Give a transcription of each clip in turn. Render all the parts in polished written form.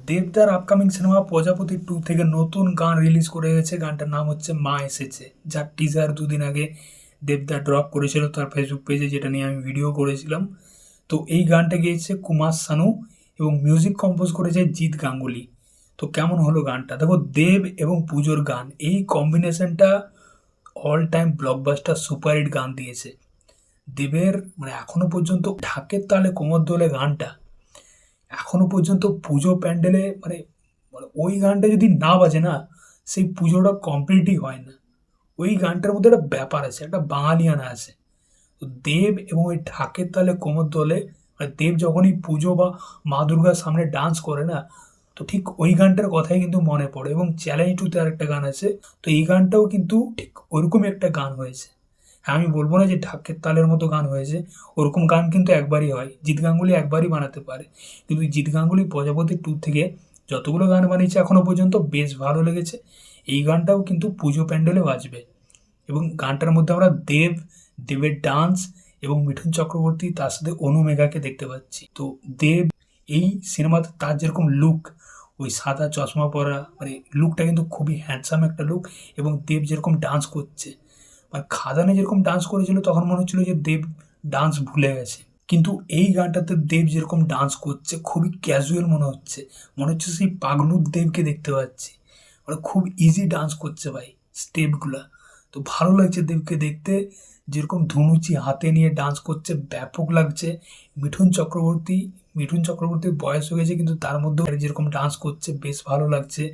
দেবদার upcoming cinema প্রজাপতি 2 থেকে নতুন গান রিলিজ করে গেছে। গানটার নাম হচ্ছে মা এসেছে, যার টিজার দুদিন আগে দেবদা ড্রপ করেছিল তার ফেসবুক পেজে, যেটা নিয়ে আমি ভিডিও করেছিলাম। তো এই গানটা গেয়েছে কুমার শানু এবং মিউজিক কম্পোজ করেছে জিৎ গাঙ্গুলি। তো কেমন হলো গানটা? দেখো, দেব এবং পুজোর গান, এই কম্বিনেশনটা অল টাইম ব্লকবাস্টার সুপারহিট গান দিয়েছে। দেবের এখনো পর্যন্ত ঢাকের তালে কোমর দোলে গানটা এখনো পর্যন্ত পুজো প্যান্ডেলে মানে মানে ওই গানটা যদি না বাজে না, সেই পুজোটা কমপ্লিটই হয় না। ওই গানটার মধ্যে একটা ব্যাপার আছে, একটা বাঙালিয়ানা আছে। তো দেব এবং ওই ঢাকের তালে কোমর দোলে, দেব যখনই পুজো বা মা দুর্গার সামনে ডান্স করে না, তো ঠিক ওই গানটার কথাই কিন্তু মনে পড়ে। এবং চ্যালেঞ্জ টুতে আরেকটা গান আছে, তো এই গানটাও কিন্তু ঠিক ওরকমই একটা গান হয়েছে। হ্যাঁ, আমি বলবো না যে ঢাকের তালের মতো গান হয়েছে, ওরকম গান কিন্তু একবারই হয়, জিৎ গাঙ্গুলি একবারই বানাতে পারে। কিন্তু জিৎ গাঙ্গুলি প্রজাপতি 2 থেকে যতগুলো গান বানিয়েছে এখনো পর্যন্ত বেশ ভালো লেগেছে। এই গানটাও কিন্তু পুজো প্যান্ডেলে বাজবে। এবং গানটার মধ্যে আমরা দেবের ডান্স এবং মিঠুন চক্রবর্তী তার সাথে অনু মেঘাকে দেখতে পাচ্ছি। তো দেব এই সিনেমাতে তার যেরকম লুক, ওই সাদা চশমা পরা লুকটা কিন্তু খুবই হ্যান্ডসাম একটা লুক। এবং দেব যেরকম ডান্স করছে, খাদানে যেরকম ডান্স করেছিল তখন মনে হচ্ছিল যে দেব ডান্স ভুলে গেছে, কিন্তু এই গানটাতে দেব যেরকম ডান্স করছে খুবই ক্যাজুয়াল মনে হচ্ছে সেই পাগলুর দেবকে দেখতে পাচ্ছি। খুব ইজি ডান্স করছে ভাই, স্টেপগুলা। তো ভালো লাগছে দেবকে দেখতে, যেরকম ধুনুচি হাতে নিয়ে ডান্স করছে, ব্যাপক লাগছে। মিঠুন চক্রবর্তীর বয়স হয়ে গেছে, কিন্তু তার মধ্যেও যেরকম ডান্স করছে বেশ ভালো লাগছে।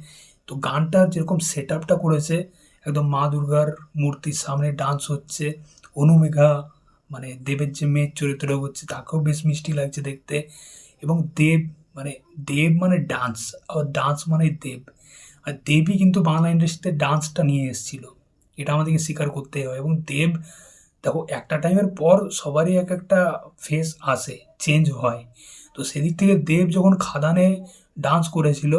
তো গানটার যেরকম সেট আপটা করেছে, একদম মা দুর্গার মূর্তির সামনে ডান্স হচ্ছে, অনুমেঘা দেবের যে মেয়ের চরিত্র হচ্ছে তাকেও বেশ মিষ্টি লাগছে দেখতে। এবং দেব ডান্স, আর ডান্স দেব। আর দেবই কিন্তু বাংলা ইন্ডাস্ট্রিতে ডান্সটা নিয়ে এসেছিল, এটা আমাদেরকে স্বীকার করতেই হয়। এবং দেব, দেখো, একটা টাইমের পর সবারই এক একটা ফেস আসে, চেঞ্জ হয়। তো সেদিক থেকে দেব যখন খাদানে ডান্স করেছিল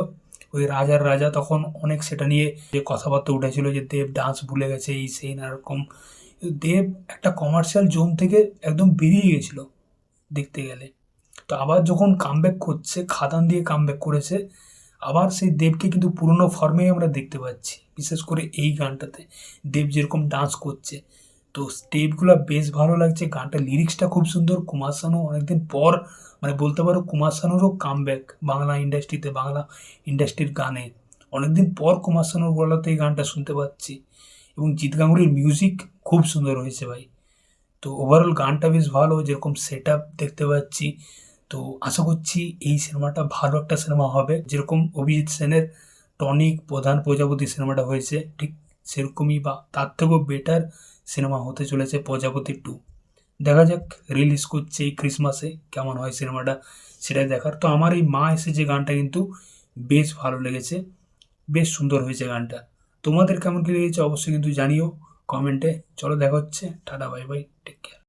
ওই রাজার রাজা, তখন অনেক সেটা নিয়ে যে কথাবার্তা উঠেছিল যে দেব ডান্স ভুলে গেছে, এই সেই নানারকম। দেব একটা কমার্শিয়াল জোন থেকে একদম বেরিয়ে গেছিল দেখতে গেলে। তো আবার যখন কামব্যাক করছে, খাদান দিয়ে কামব্যাক করেছে, আবার সেই দেবকে কিন্তু পুরনো ফর্মেই আমরা দেখতে পাচ্ছি। বিশেষ করে এই গানটাতে দেব যেরকম ডান্স করছে, তো স্টেপগুলো বেশ ভালো লাগছে। গানটার লিরিক্সটা খুব সুন্দর। কুমার শানু অনেকদিন পর, বলতে পারো কুমার শানুরও কামব্যাক বাংলা ইন্ডাস্ট্রিতে, বাংলা ইন্ডাস্ট্রির গানে অনেকদিন পর কুমার শানুর গলাতে এই গানটা শুনতে পাচ্ছি। এবং জিৎ গাঙ্গুলির মিউজিক খুব সুন্দর হয়েছে ভাই। তো ওভারঅল গানটা বেশ ভালো, যেরকম সেট আপ দেখতে পাচ্ছি। তো আশা করছি এই সিনেমাটা ভালো একটা সিনেমা হবে, যেরকম অভিজিৎ সেনের টনিক প্রধান প্রজাপতি সিনেমাটা হয়েছে, ঠিক সেরকমই বা তার থেকেও বেটার সিনেমা হতে চলেছে প্রজাপতি 2। দেখা যাক, রিলিজ করছে এই ক্রিসমাসে, কেমন হয় সিনেমাটা সেটাই দেখার। তো আমার এই মা এসে যে গানটা কিন্তু বেশ ভালো লেগেছে, বেশ সুন্দর হয়েছে গানটা। তোমাদের কেমন কি লেগেছে অবশ্যই কিন্তু জানিও কমেন্টে। চলো, দেখা হচ্ছে, tata, bye bye, take care.